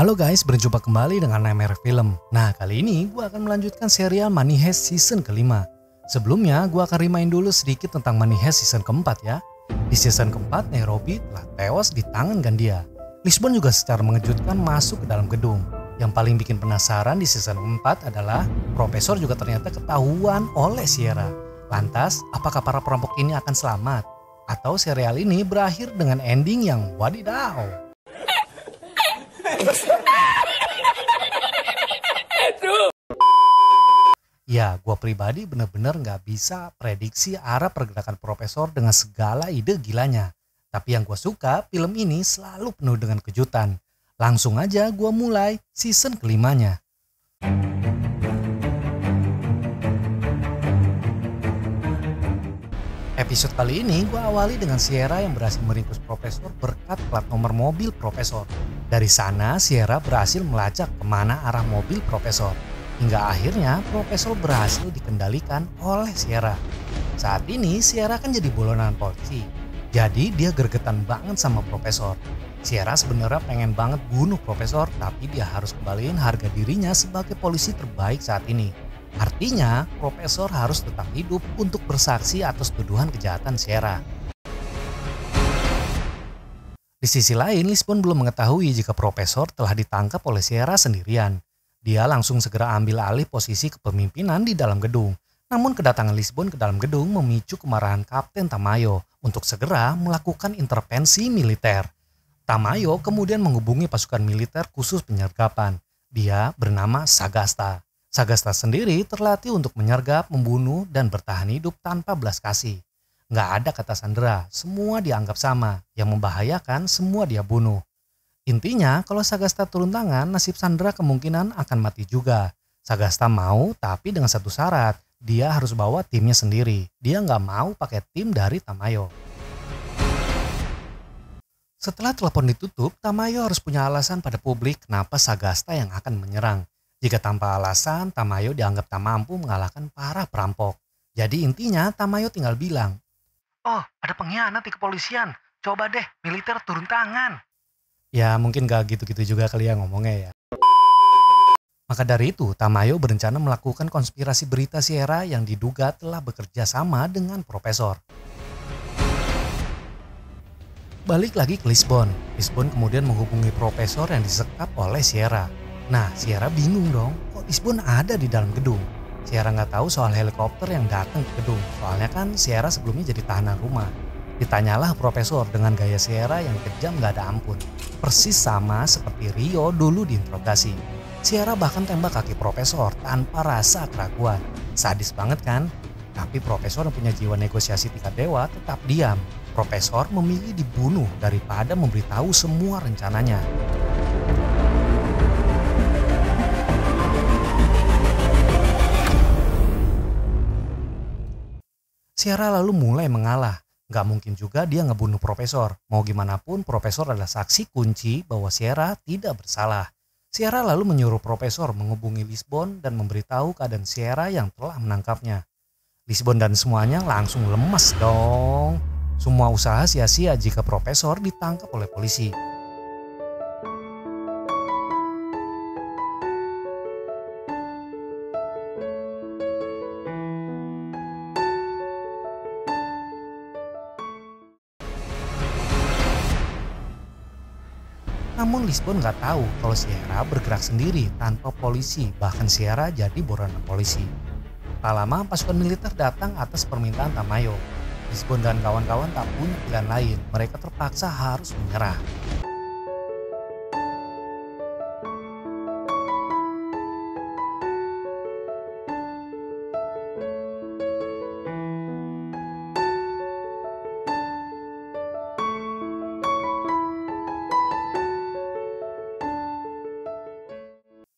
Halo guys, berjumpa kembali dengan Nightmare Film. Nah, kali ini gue akan melanjutkan serial Money Heist season kelima. Sebelumnya, gue akan remind dulu sedikit tentang Money Heist season keempat ya. Di season keempat, Nairobi telah tewas di tangan Gandia. Lisbon juga secara mengejutkan masuk ke dalam gedung. Yang paling bikin penasaran di season keempat adalah Profesor juga ternyata ketahuan oleh Sierra. Lantas, apakah para perampok ini akan selamat? Atau serial ini berakhir dengan ending yang wadidaw? Ya, gue pribadi bener-bener gak bisa prediksi arah pergerakan Profesor dengan segala ide gilanya. Tapi yang gue suka, film ini selalu penuh dengan kejutan. Langsung aja gue mulai season kelimanya. Episode kali ini gue awali dengan Sierra yang berhasil meringkus Profesor berkat plat nomor mobil Profesor. Dari sana Sierra berhasil melacak kemana arah mobil Profesor. Hingga akhirnya Profesor berhasil dikendalikan oleh Sierra. Saat ini Sierra kan jadi buronan polisi. Jadi dia gregetan banget sama Profesor. Sierra sebenarnya pengen banget bunuh Profesor, tapi dia harus kembaliin harga dirinya sebagai polisi terbaik saat ini. Artinya Profesor harus tetap hidup untuk bersaksi atas tuduhan kejahatan Sierra. Di sisi lain, Lisbon belum mengetahui jika Profesor telah ditangkap oleh Sierra sendirian. Dia langsung segera ambil alih posisi kepemimpinan di dalam gedung. Namun kedatangan Lisbon ke dalam gedung memicu kemarahan Kapten Tamayo untuk segera melakukan intervensi militer. Tamayo kemudian menghubungi pasukan militer khusus penyergapan. Dia bernama Sagasta. Sagasta sendiri terlatih untuk menyergap, membunuh, dan bertahan hidup tanpa belas kasih. Nggak ada kata sandera, semua dianggap sama. Yang membahayakan semua dia bunuh. Intinya kalau Sagasta turun tangan, nasib Sandra kemungkinan akan mati juga. Sagasta mau, tapi dengan satu syarat, dia harus bawa timnya sendiri. Dia nggak mau pakai tim dari Tamayo. Setelah telepon ditutup, Tamayo harus punya alasan pada publik kenapa Sagasta yang akan menyerang. Jika tanpa alasan, Tamayo dianggap tak mampu mengalahkan para perampok. Jadi intinya Tamayo tinggal bilang, "Oh, ada pengkhianat di kepolisian. Coba deh militer turun tangan." Ya mungkin gak gitu-gitu juga kali ya ngomongnya ya. Maka dari itu Tamayo berencana melakukan konspirasi berita Sierra yang diduga telah bekerja sama dengan Profesor. Balik lagi ke Lisbon. Lisbon kemudian menghubungi Profesor yang disekap oleh Sierra. Nah Sierra bingung dong, kok Lisbon ada di dalam gedung? Sierra gak tahu soal helikopter yang datang ke gedung. Soalnya kan Sierra sebelumnya jadi tahanan rumah. Ditanyalah Profesor dengan gaya Sierra yang kejam gak ada ampun. Persis sama seperti Rio dulu diinterogasi. Sierra bahkan tembak kaki Profesor tanpa rasa keraguan. Sadis banget kan? Tapi Profesor yang punya jiwa negosiasi tingkat dewa tetap diam. Profesor memilih dibunuh daripada memberitahu semua rencananya. Sierra lalu mulai mengalah. Gak mungkin juga dia ngebunuh Profesor. Mau gimana pun Profesor adalah saksi kunci bahwa Sierra tidak bersalah. Sierra lalu menyuruh Profesor menghubungi Lisbon dan memberitahu keadaan Sierra yang telah menangkapnya. Lisbon dan semuanya langsung lemes dong. Semua usaha sia-sia jika Profesor ditangkap oleh polisi. Namun Lisbon gak tahu kalau Sierra bergerak sendiri tanpa polisi, bahkan Sierra jadi buronan polisi. Tak lama pasukan militer datang atas permintaan Tamayo. Lisbon dan kawan-kawan tak punya pilihan lain, mereka terpaksa harus menyerah.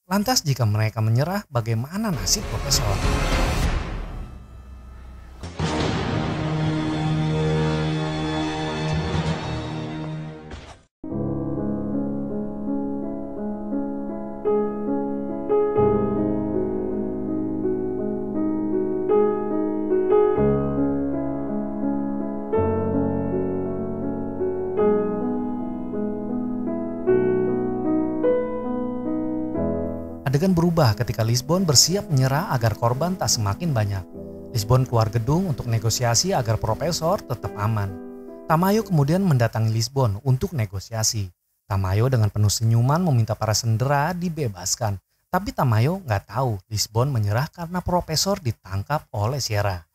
Lantas jika mereka menyerah, bagaimana nasib Profesor? Adegan berubah ketika Lisbon bersiap menyerah agar korban tak semakin banyak. Lisbon keluar gedung untuk negosiasi agar profesor tetap aman. Tamayo kemudian mendatangi Lisbon untuk negosiasi. Tamayo dengan penuh senyuman meminta para sandera dibebaskan. Tapi Tamayo nggak tahu Lisbon menyerah karena profesor ditangkap oleh Sierra.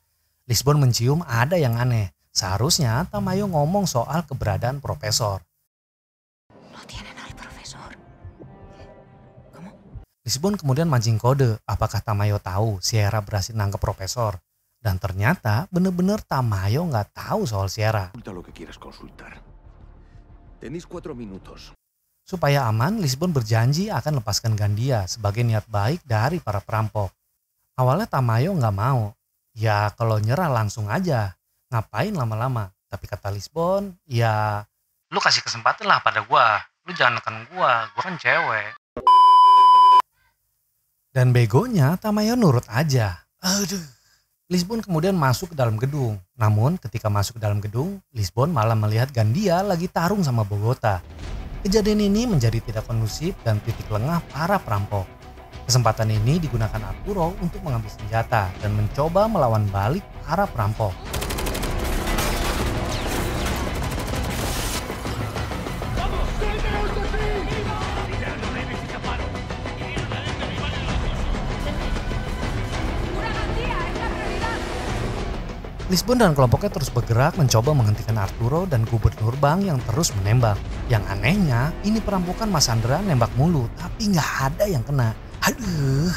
Lisbon mencium ada yang aneh. Seharusnya Tamayo ngomong soal keberadaan profesor. Lisbon kemudian mancing kode apakah Tamayo tahu Sierra berhasil nangkep profesor. Dan ternyata bener-bener Tamayo nggak tahu soal Sierra. Supaya aman, Lisbon berjanji akan lepaskan Gandia sebagai niat baik dari para perampok. Awalnya Tamayo nggak mau. Ya kalau nyerah langsung aja. Ngapain lama-lama? Tapi kata Lisbon, ya lu kasih kesempatan lah pada gua. Lu jangan neken gua kan cewek. Dan begonya Tamayo nurut aja. Aduh. Lisbon kemudian masuk ke dalam gedung. Namun ketika masuk ke dalam gedung, Lisbon malah melihat Gandia lagi tarung sama Bogota. Kejadian ini menjadi tidak kondusif dan titik lengah para perampok. Kesempatan ini digunakan Arturo untuk mengambil senjata dan mencoba melawan balik para perampok. Lisbon dan kelompoknya terus bergerak mencoba menghentikan Arturo dan gubernur bank yang terus menembak. Yang anehnya, ini perampokan Mas Sandra nembak mulu, tapi nggak ada yang kena. Aduh.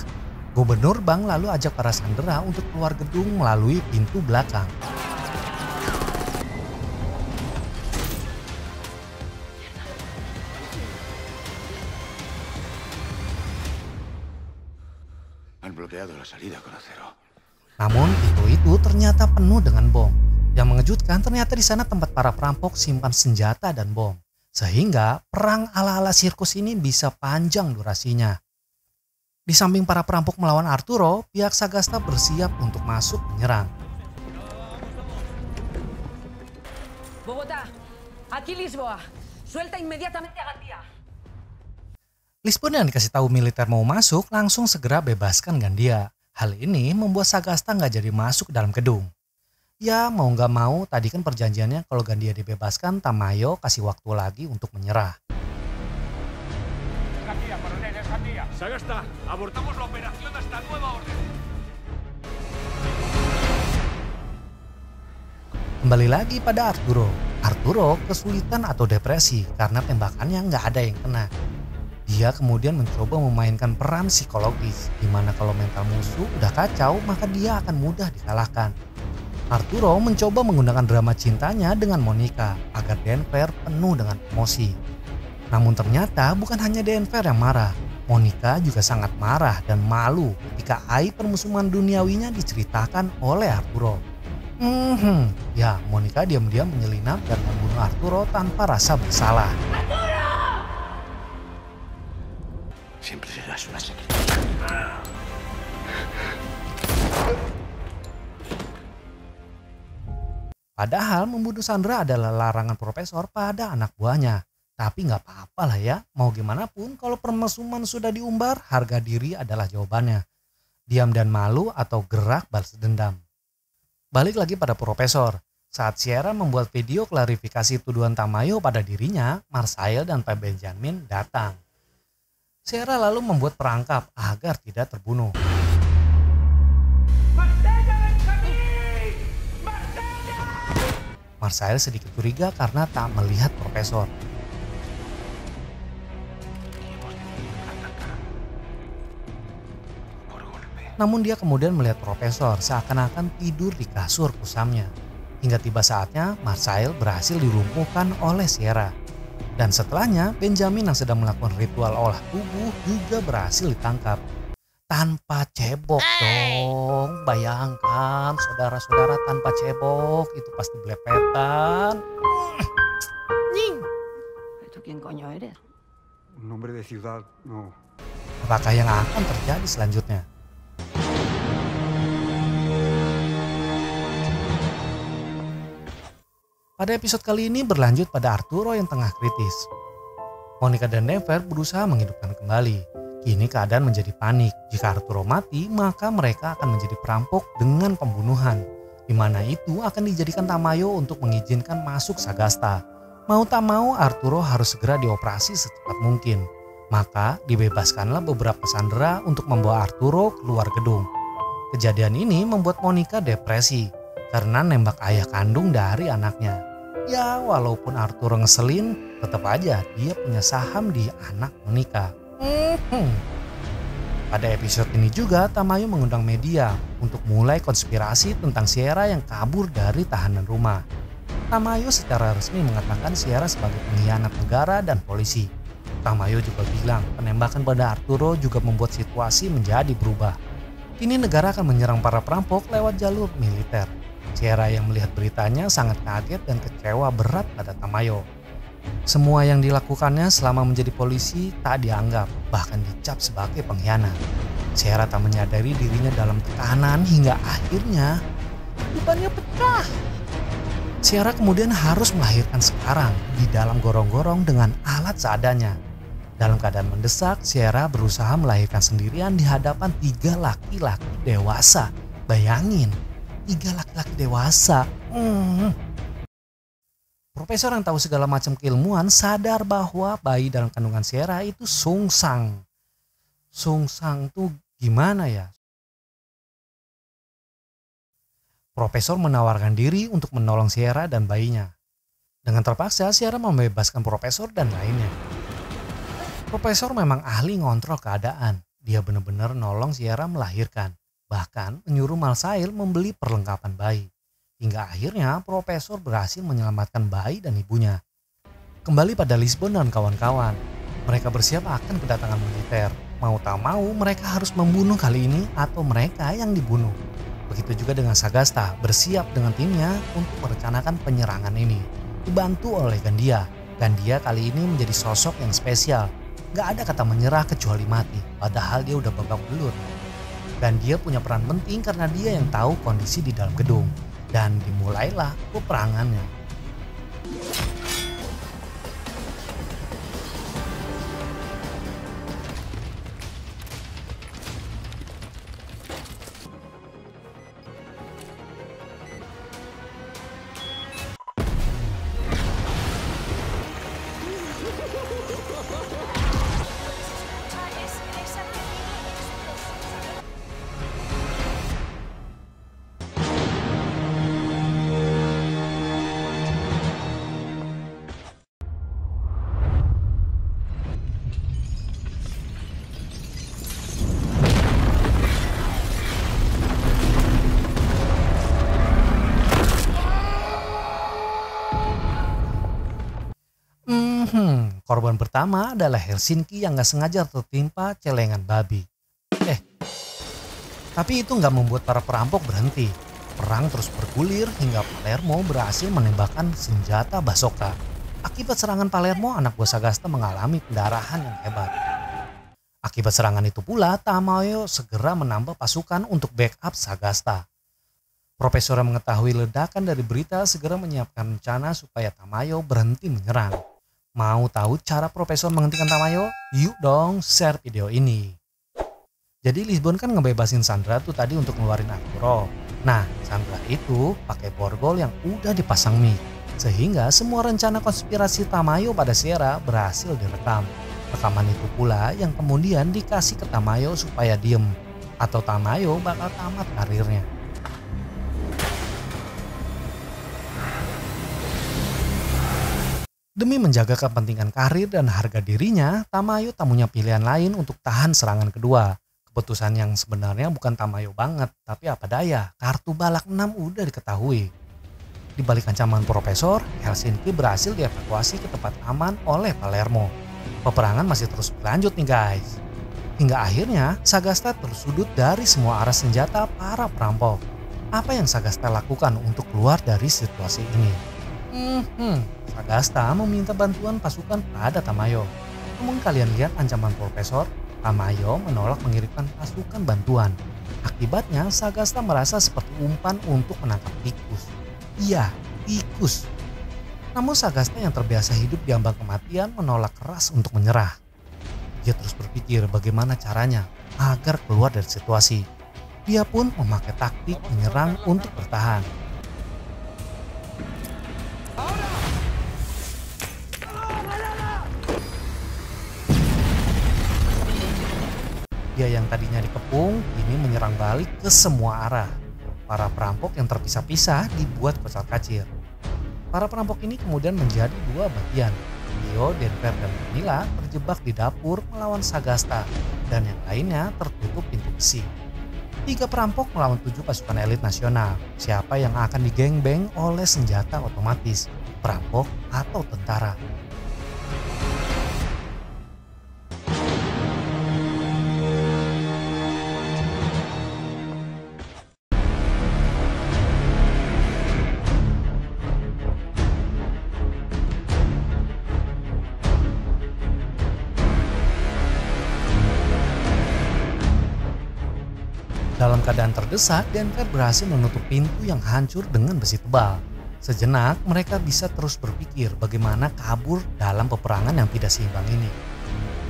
Gubernur bank lalu ajak para Sandera untuk keluar gedung melalui pintu belakang. Han bloqueado la salida con acero. Namun pintu itu ternyata penuh dengan bom. Yang mengejutkan ternyata di sana tempat para perampok simpan senjata dan bom. Sehingga perang ala-ala sirkus ini bisa panjang durasinya. Di samping para perampok melawan Arturo, pihak Sagasta bersiap untuk masuk menyerang. Bogotá, aquí Lisboa. Suelta inmediatamente a Gandia. Lisbon yang dikasih tahu militer mau masuk langsung segera bebaskan Gandia. Hal ini membuat Sagasta nggak jadi masuk ke dalam gedung. Ya mau nggak mau tadi kan perjanjiannya kalau Gandia dibebaskan Tamayo kasih waktu lagi untuk menyerah. Sagasta, abortamos la operación hasta nueva orden. Kembali lagi pada Arturo. Arturo kesulitan atau depresi karena tembakannya nggak ada yang kena. Dia kemudian mencoba memainkan peran psikologis, di mana kalau mental musuh udah kacau maka dia akan mudah dikalahkan. Arturo mencoba menggunakan drama cintanya dengan Monica agar Denver penuh dengan emosi. Namun ternyata bukan hanya Denver yang marah, Monica juga sangat marah dan malu ketika aib permusuhan duniawinya diceritakan oleh Arturo. Ya Monica diam-diam menyelinap dan membunuh Arturo tanpa rasa bersalah. Siempre serás una secreta. Padahal membunuh Sandra adalah larangan profesor pada anak buahnya. Tapi nggak apa-apa lah ya, mau gimana pun kalau permusuhan sudah diumbar, harga diri adalah jawabannya. Diam dan malu atau gerak balas dendam. Balik lagi pada profesor. Saat Sierra membuat video klarifikasi tuduhan Tamayo pada dirinya, Marsael dan Pak Benjamin datang. Sierra lalu membuat perangkap agar tidak terbunuh. Marsael sedikit curiga karena tak melihat profesor. Namun dia kemudian melihat profesor seakan-akan tidur di kasur kusamnya. Hingga tiba saatnya Marsael berhasil dilumpuhkan oleh Sierra. Dan setelahnya Benjamin yang sedang melakukan ritual olah tubuh juga berhasil ditangkap. Tanpa cebok dong, bayangkan saudara-saudara tanpa cebok itu pasti belepetan. ¿Esto quién coño eres? Un nombre de ciudad, no. Apakah yang akan terjadi selanjutnya? Pada episode kali ini berlanjut pada Arturo yang tengah kritis. Monica dan Denver berusaha menghidupkan kembali. Kini keadaan menjadi panik. Jika Arturo mati, maka mereka akan menjadi perampok dengan pembunuhan, di mana itu akan dijadikan Tamayo untuk mengizinkan masuk Sagasta. Mau tak mau Arturo harus segera dioperasi secepat mungkin. Maka dibebaskanlah beberapa sandera untuk membawa Arturo keluar gedung. Kejadian ini membuat Monica depresi karena nembak ayah kandung dari anaknya. Ya walaupun Arturo ngeselin, tetap aja dia punya saham di anak Monica. Pada episode ini juga Tamayo mengundang media untuk mulai konspirasi tentang Sierra yang kabur dari tahanan rumah. Tamayo secara resmi mengatakan Sierra sebagai pengkhianat negara dan polisi. Tamayo juga bilang penembakan pada Arturo juga membuat situasi menjadi berubah. Kini negara akan menyerang para perampok lewat jalur militer. Sierra yang melihat beritanya sangat kaget dan kecewa berat pada Tamayo. Semua yang dilakukannya selama menjadi polisi tak dianggap, bahkan dicap sebagai pengkhianat. Sierra tak menyadari dirinya dalam tekanan hingga akhirnya bebannya pecah. Sierra kemudian harus melahirkan sekarang di dalam gorong-gorong dengan alat seadanya. Dalam keadaan mendesak, Sierra berusaha melahirkan sendirian di hadapan 3 laki-laki dewasa. Bayangin, 3 laki-laki dewasa. Profesor yang tahu segala macam keilmuan sadar bahwa bayi dalam kandungan Sierra itu sungsang. Sungsang tuh gimana ya? Profesor menawarkan diri untuk menolong Sierra dan bayinya. Dengan terpaksa Sierra membebaskan profesor dan lainnya. Profesor memang ahli ngontrol keadaan. Dia benar-benar nolong Sierra melahirkan. Bahkan menyuruh Malsail membeli perlengkapan bayi. Hingga akhirnya Profesor berhasil menyelamatkan bayi dan ibunya. Kembali pada Lisbon dan kawan-kawan. Mereka bersiap akan kedatangan militer. Mau tak mau mereka harus membunuh kali ini atau mereka yang dibunuh. Begitu juga dengan Sagasta bersiap dengan timnya untuk merencanakan penyerangan ini. Dibantu oleh Gandia. Gandia kali ini menjadi sosok yang spesial. Gak ada kata menyerah kecuali mati. Padahal dia udah babak belur. Gandia punya peran penting karena dia yang tahu kondisi di dalam gedung. Dan dimulailah peperangannya. Korban pertama adalah Helsinki yang gak sengaja tertimpa celengan babi. Tapi itu gak membuat para perampok berhenti. Perang terus bergulir hingga Palermo berhasil menembakkan senjata bazooka. Akibat serangan Palermo, anak buah Sagasta mengalami pendarahan yang hebat. Akibat serangan itu pula, Tamayo segera menambah pasukan untuk backup Sagasta. Profesor yang mengetahui ledakan dari berita segera menyiapkan rencana supaya Tamayo berhenti menyerang. Mau tahu cara Profesor menghentikan Tamayo? Yuk dong share video ini. Jadi Lisbon kan ngebebasin Sandra tuh tadi untuk ngeluarin Arturo. Nah Sandra itu pakai borgol yang udah dipasang mic. Sehingga semua rencana konspirasi Tamayo pada Sierra berhasil direkam. Rekaman itu pula yang kemudian dikasih ke Tamayo supaya diem. Atau Tamayo bakal tamat karirnya. Demi menjaga kepentingan karir dan harga dirinya, Tamayo tak punya pilihan lain untuk tahan serangan kedua. Keputusan yang sebenarnya bukan Tamayo banget, tapi apa daya, kartu balak 6 udah diketahui. Di balik ancaman Profesor, Helsinki berhasil dievakuasi ke tempat aman oleh Palermo. Peperangan masih terus berlanjut nih guys. Hingga akhirnya Sagasta tersudut dari semua arah senjata para perampok. Apa yang Sagasta lakukan untuk keluar dari situasi ini? Sagasta meminta bantuan pasukan pada Tamayo. Namun kalian lihat ancaman Profesor, Tamayo menolak mengirimkan pasukan bantuan. Akibatnya Sagasta merasa seperti umpan untuk menangkap tikus. Iya, tikus. Namun Sagasta yang terbiasa hidup di ambang kematian menolak keras untuk menyerah. Dia terus berpikir bagaimana caranya agar keluar dari situasi. Dia pun memakai taktik menyerang untuk bertahan. Dia yang tadinya dikepung kini menyerang balik ke semua arah. Para perampok yang terpisah-pisah dibuat kocar-kacir. Para perampok ini kemudian menjadi dua bagian. Rio, Denver, dan Manila terjebak di dapur melawan Sagasta dan yang lainnya tertutup pintu besi. 3 perampok melawan 7 pasukan elit nasional. Siapa yang akan digengbeng oleh senjata otomatis, perampok atau tentara? Dalam keadaan terdesak, Denver berhasil menutup pintu yang hancur dengan besi tebal. Sejenak, mereka bisa terus berpikir bagaimana kabur dalam peperangan yang tidak seimbang ini.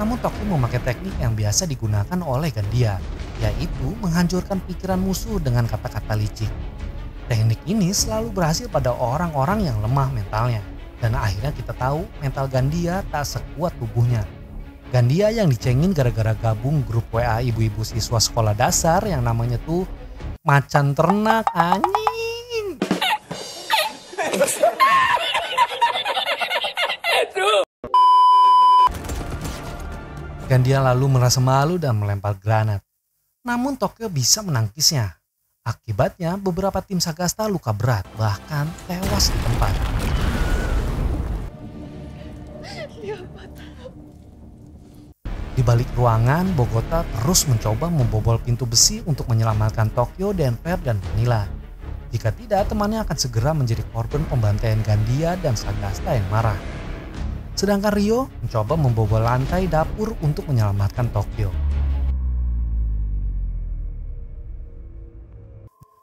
Namun Tokyo memakai teknik yang biasa digunakan oleh Gandia, yaitu menghancurkan pikiran musuh dengan kata-kata licik. Teknik ini selalu berhasil pada orang-orang yang lemah mentalnya, dan akhirnya kita tahu mental Gandia tak sekuat tubuhnya. Gandia yang dicengin gara-gara gabung grup WA ibu-ibu siswa sekolah dasar yang namanya tuh macan ternak anjing. Gandia lalu merasa malu dan melempar granat. Namun Tokyo bisa menangkisnya. Akibatnya beberapa tim Sagasta luka berat bahkan tewas di tempat. Di balik ruangan, Bogota terus mencoba membobol pintu besi untuk menyelamatkan Tokyo, Denver, dan Manila. Jika tidak, temannya akan segera menjadi korban pembantaian Gandia dan Sagasta yang marah. Sedangkan Rio mencoba membobol lantai dapur untuk menyelamatkan Tokyo.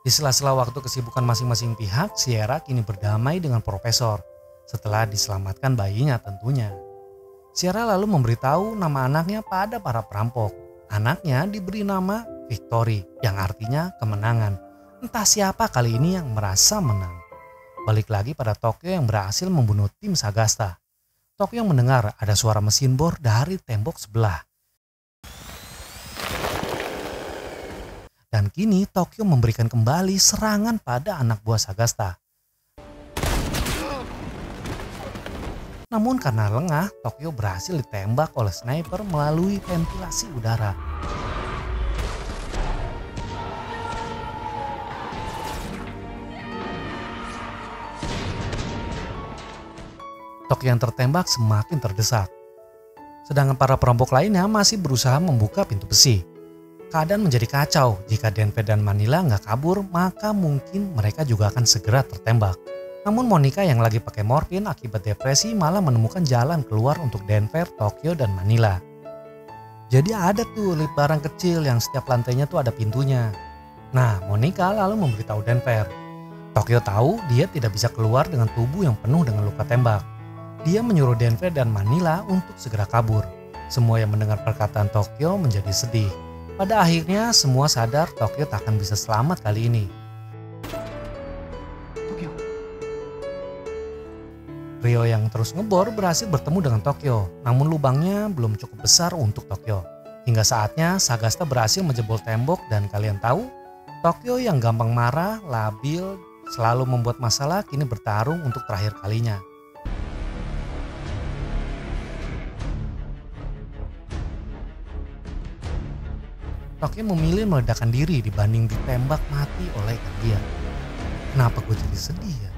Di sela-sela waktu kesibukan masing-masing pihak, Sierra kini berdamai dengan Profesor setelah diselamatkan bayinya tentunya. Sierra lalu memberitahu nama anaknya pada para perampok. Anaknya diberi nama Victory yang artinya kemenangan. Entah siapa kali ini yang merasa menang. Balik lagi pada Tokyo yang berhasil membunuh tim Sagasta. Tokyo mendengar ada suara mesin bor dari tembok sebelah. Dan kini Tokyo memberikan kembali serangan pada anak buah Sagasta. Namun karena lengah, Tokyo berhasil ditembak oleh sniper melalui ventilasi udara. Tokyo yang tertembak semakin terdesak. Sedangkan para perampok lainnya masih berusaha membuka pintu besi. Keadaan menjadi kacau. Jika Denver dan Manila nggak kabur, maka mungkin mereka juga akan segera tertembak. Namun Monica yang lagi pakai morfin akibat depresi malah menemukan jalan keluar untuk Denver, Tokyo, dan Manila. Jadi ada tuh lift barang kecil yang setiap lantainya tuh ada pintunya. Nah, Monica lalu memberitahu Denver. Tokyo tahu dia tidak bisa keluar dengan tubuh yang penuh dengan luka tembak. Dia menyuruh Denver dan Manila untuk segera kabur. Semua yang mendengar perkataan Tokyo menjadi sedih. Pada akhirnya semua sadar Tokyo tak akan bisa selamat kali ini. Rio yang terus ngebor berhasil bertemu dengan Tokyo, namun lubangnya belum cukup besar untuk Tokyo. Hingga saatnya Sagasta berhasil menjebol tembok dan kalian tahu, Tokyo yang gampang marah, labil, selalu membuat masalah kini bertarung untuk terakhir kalinya. Tokyo memilih meledakkan diri dibanding ditembak mati oleh Gandia. Kenapa gue jadi sedih ya?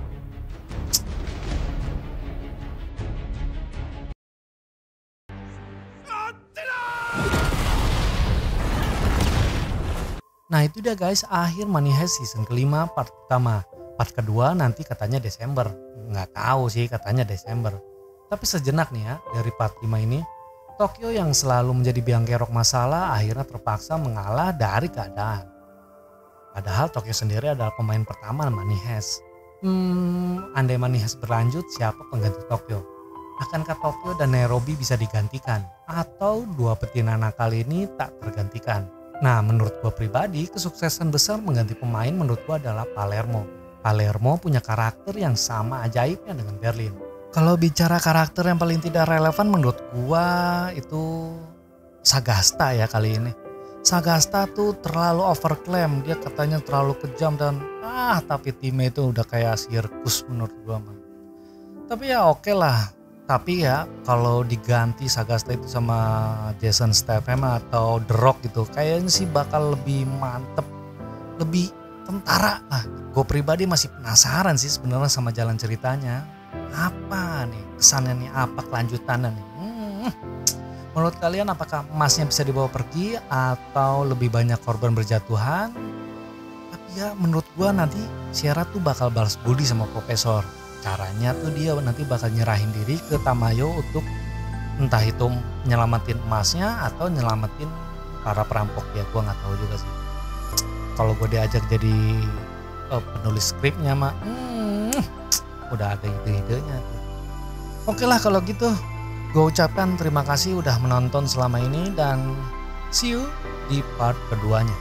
Nah itu dia guys, akhir Money Heist season kelima part pertama. Part kedua nanti katanya Desember. Nggak tahu sih, katanya Desember. Tapi sejenak nih ya, dari part 5 ini, Tokyo yang selalu menjadi biang kerok masalah akhirnya terpaksa mengalah dari keadaan. Padahal Tokyo sendiri adalah pemain pertama Money Heist. Andai Money Heist berlanjut, siapa pengganti Tokyo? Akankah Tokyo dan Nairobi bisa digantikan? Atau dua betina nakal ini tak tergantikan? Nah, menurut gue pribadi, kesuksesan besar mengganti pemain menurut gue adalah Palermo. Palermo punya karakter yang sama ajaibnya dengan Berlin. Kalau bicara karakter yang paling tidak relevan menurut gue itu Sagasta ya kali ini. Sagasta tuh terlalu overclaim, dia katanya terlalu kejam dan tapi timnya itu udah kayak sirkus menurut gue. Tapi ya oke lah. Tapi ya kalau diganti Sagasta itu sama Jason Statham atau The Rock gitu, kayaknya sih bakal lebih mantep, lebih tentara lah. Gue pribadi masih penasaran sih sebenarnya sama jalan ceritanya. Apa nih kesannya nih, apa kelanjutannya nih? Menurut kalian apakah emasnya bisa dibawa pergi atau lebih banyak korban berjatuhan? Tapi ya menurut gue nanti Sierra tuh bakal balas budi sama Profesor. Caranya tuh dia nanti bakal nyerahin diri ke Tamayo untuk entah itu nyelamatin emasnya atau nyelamatin para perampok ya, gue nggak tahu juga sih. Kalau gue diajak jadi penulis skripnya mah udah ada ide-idenya tuh. Oke lah kalau gitu, gue ucapkan terima kasih udah menonton selama ini dan see you di part keduanya.